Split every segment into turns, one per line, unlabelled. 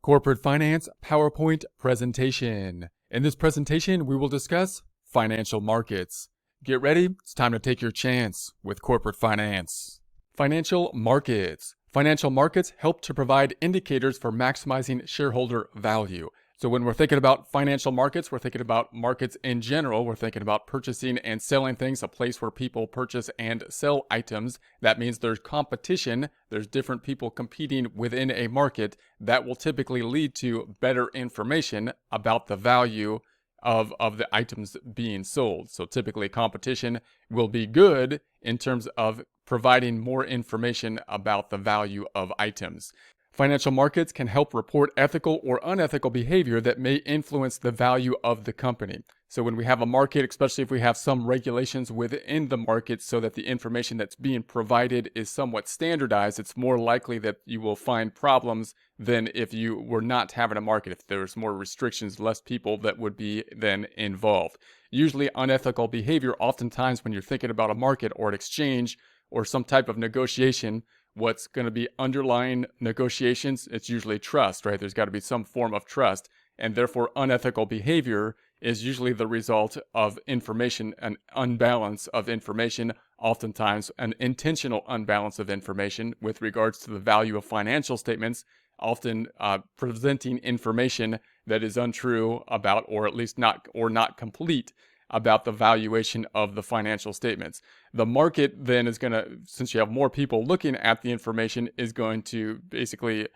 Corporate Finance PowerPoint presentation. In this presentation, we will discuss financial markets. Get ready, it's time to take your chance with corporate finance. Financial markets. Financial markets help to provide indicators for maximizing shareholder value. So when we're thinking about financial markets, we're thinking about markets in general. We're thinking about purchasing and selling things, a place where people purchase and sell items. That means there's competition. There's different people competing within a market. That will typically lead to better information about the value of the items being sold. So typically competition will be good in terms of providing more information about the value of items. Financial markets can help report ethical or unethical behavior that may influence the value of the company. So when we have a market, especially if we have some regulations within the market so that the information that's being provided is somewhat standardized, it's more likely that you will find problems than if you were not having a market. If there's more restrictions, less people that would be then involved. Usually unethical behavior, oftentimes when you're thinking about a market or an exchange or some type of negotiation, what's going to be underlying negotiations, it's usually trust, right? There's got to be some form of trust, and therefore unethical behavior is usually the result of information, an unbalance of information, oftentimes an intentional unbalance of information with regards to the value of financial statements, often presenting information that is untrue about, or at least not complete about the valuation of the financial statements. The market then is going to, since you have more people looking at the information, is going to basically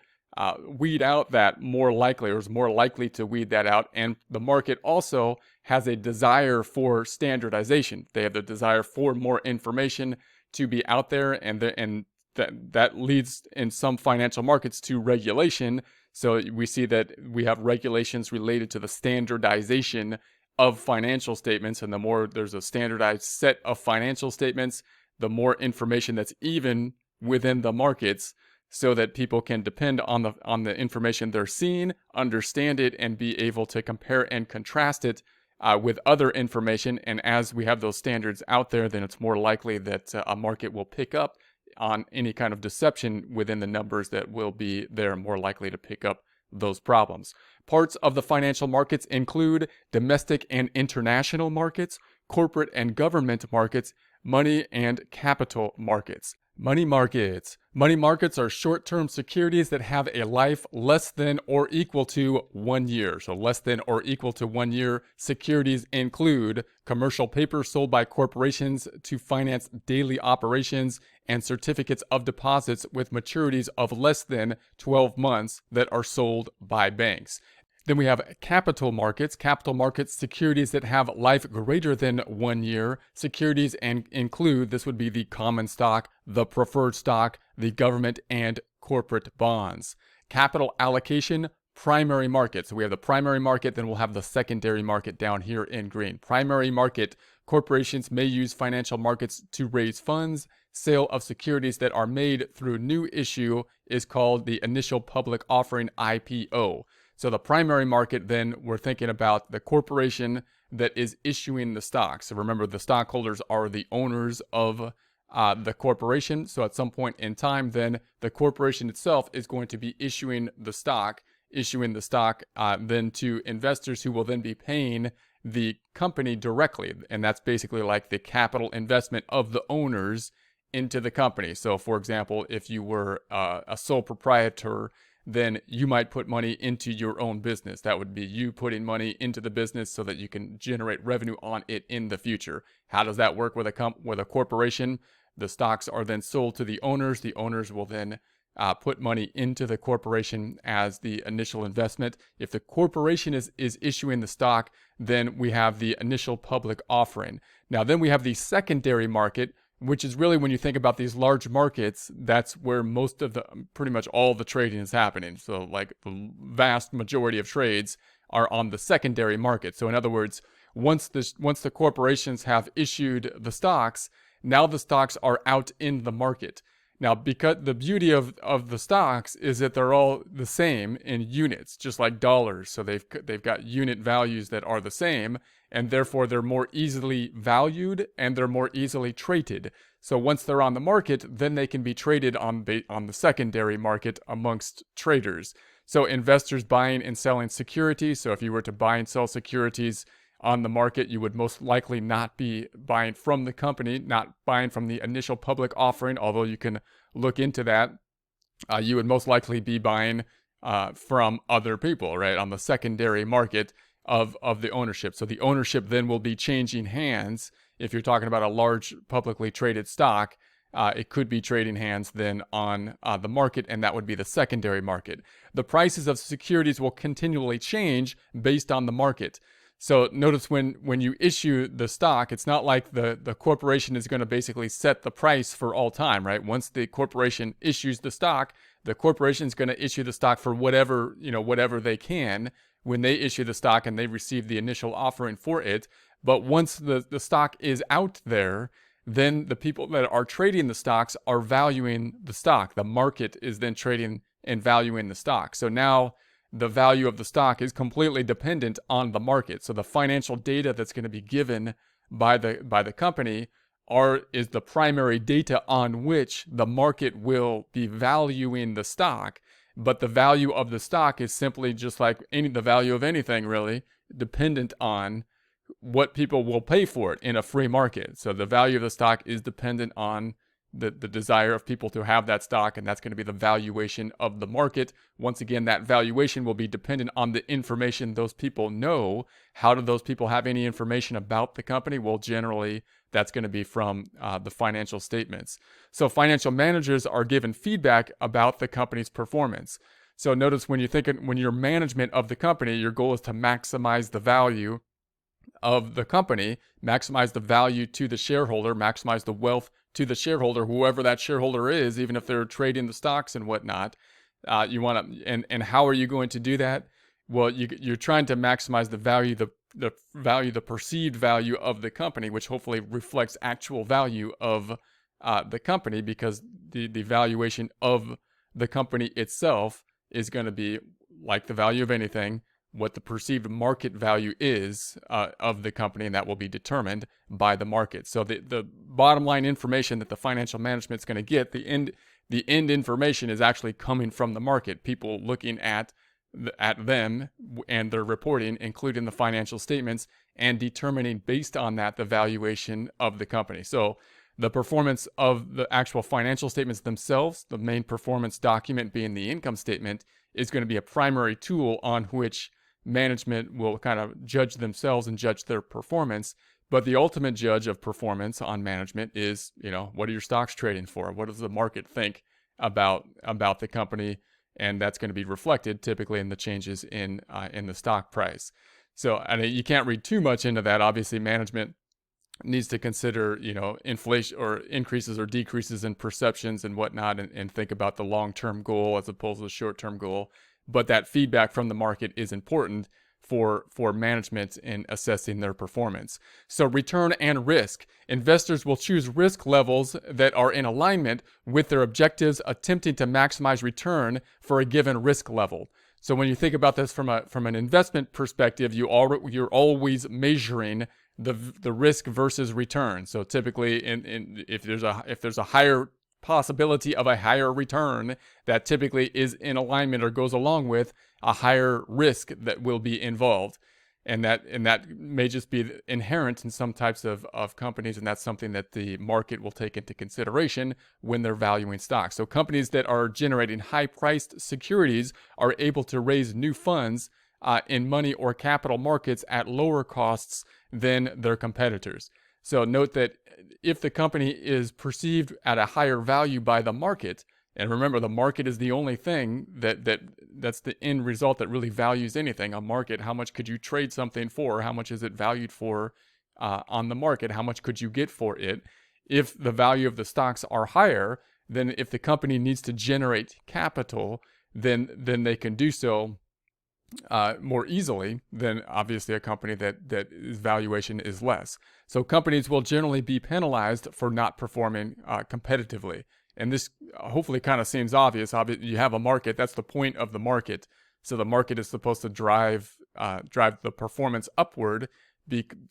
weed out that more likely, or is more likely to weed that out. And the market also has a desire for standardization. They have the desire for more information to be out there, and that leads in some financial markets to regulation. So we see that we have regulations related to the standardization of financial statements, and the more there's a standardized set of financial statements, the more information that's even within the markets, so that people can depend on the information they're seeing, understand it, and be able to compare and contrast it with other information. And as we have those standards out there, then it's more likely that a market will pick up on any kind of deception within the numbers that will be there, more likely to pick up those problems. Parts of the financial markets include domestic and international markets, corporate and government markets, money and capital markets. Money markets. Money markets are short-term securities that have a life less than or equal to 1 year. So less than or equal to 1 year securities include commercial paper sold by corporations to finance daily operations, and certificates of deposits with maturities of less than 12 months that are sold by banks. Then we have capital markets. Capital markets, securities that have life greater than 1 year. Securities and include, this would be the common stock, the preferred stock, the government, and corporate bonds. Capital allocation, primary market. So we have the primary market, then we'll have the secondary market down here in green. Primary market, corporations may use financial markets to raise funds. Sale of securities that are made through new issue is called the initial public offering, IPO. So the primary market, then we're thinking about the corporation that is issuing the stock. So remember, the stockholders are the owners of the corporation. So at some point in time, then the corporation itself is going to be issuing the stock then to investors who will then be paying the company directly. And that's basically like the capital investment of the owners into the company. So for example, if you were a sole proprietor, then you might put money into your own business. That would be you putting money into the business so that you can generate revenue on it in the future. How does that work with a corporation? The stocks are then sold to the owners. The owners will then put money into the corporation as the initial investment. If the corporation is issuing the stock, then we have the initial public offering. Now then we have the secondary market, which is really, when you think about these large markets, that's where most of pretty much all the trading is happening. So like the vast majority of trades are on the secondary market. So in other words, once the corporations have issued the stocks, now the stocks are out in the market. Now, because the beauty of the stocks is that they're all the same in units, just like dollars. So they've got unit values that are the same, and therefore they're more easily valued and they're more easily traded. So once they're on the market, then they can be traded on the secondary market amongst traders. So investors buying and selling securities. So if you were to buy and sell securities on the market, you would most likely not be buying from the company, not buying from the initial public offering, although you can look into that. You would most likely be buying from other people, right, on the secondary market of the ownership. So the ownership then will be changing hands. If you're talking about a large publicly traded stock, it could be trading hands then on the market, and that would be the secondary market. The prices of securities will continually change based on the market. So notice when you issue the stock, it's not like the corporation is going to basically set the price for all time, right? Once the corporation issues the stock, the corporation is going to issue the stock for whatever they can when they issue the stock and they receive the initial offering for it. But once the stock is out there, then the people that are trading the stocks are valuing the stock. The market is then trading and valuing the stock. So now the value of the stock is completely dependent on the market. So the financial data that's going to be given by the company is the primary data on which the market will be valuing the stock. But the value of the stock is simply just like the value of anything, really, dependent on what people will pay for it in a free market. So the value of the stock is dependent on the desire of people to have that stock, and that's going to be the valuation of the market. Once again, that valuation will be dependent on the information those people know. How do those people have any information about the company? Well, generally, that's going to be from the financial statements. So financial managers are given feedback about the company's performance. So notice when you're management of the company, your goal is to maximize the value of the company, maximize the value to the shareholder, maximize the wealth to the shareholder, whoever that shareholder is, even if they're trading the stocks and whatnot. You want to, and how are you going to do that? Well, you're trying to maximize the value, the perceived value of the company, which hopefully reflects actual value of the company, because the valuation of the company itself is going to be like the value of anything, what the perceived market value is of the company, and that will be determined by the market. So the bottom line information that the financial management is going to get, the end information is actually coming from the market. People looking at them and their reporting, including the financial statements, and determining based on that the valuation of the company. So the performance of the actual financial statements themselves, the main performance document being the income statement, is going to be a primary tool on which management will kind of judge themselves and judge their performance. But the ultimate judge of performance on management is, what are your stocks trading for? What does the market think about the company? And that's going to be reflected typically in the changes in the stock price. So you can't read too much into that. Obviously, management needs to consider, inflation or increases or decreases in perceptions and whatnot, and think about the long-term goal as opposed to the short-term goal. But that feedback from the market is important for management in assessing their performance. So return and risk. Investors will choose risk levels that are in alignment with their objectives, attempting to maximize return for a given risk level. So when you think about this from an investment perspective, you're always measuring the risk versus return. So typically, if there's a higher possibility of a higher return, that typically is in alignment or goes along with a higher risk that will be involved. And that may just be inherent in some types of companies, and that's something that the market will take into consideration when they're valuing stocks. So companies that are generating high-priced securities are able to raise new funds in money or capital markets at lower costs than their competitors. So note that if the company is perceived at a higher value by the market, and remember, the market is the only thing that's the end result that really values anything. A market, how much could you trade something for? How much is it valued for on the market? How much could you get for it? If the value of the stocks are higher, then if the company needs to generate capital, then they can do so more easily than obviously a company that its valuation is less. So companies will generally be penalized for not performing competitively. And this hopefully kind of seems obvious. You have a market, that's the point of the market. So the market is supposed to drive the performance upward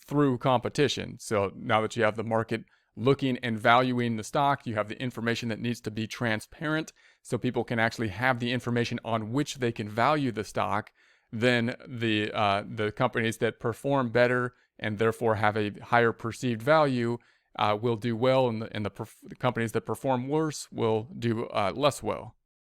through competition. So now that you have the market looking and valuing the stock, you have the information that needs to be transparent so people can actually have the information on which they can value the stock, then the companies that perform better and therefore have a higher perceived value will do well, and the companies that perform worse will do less well.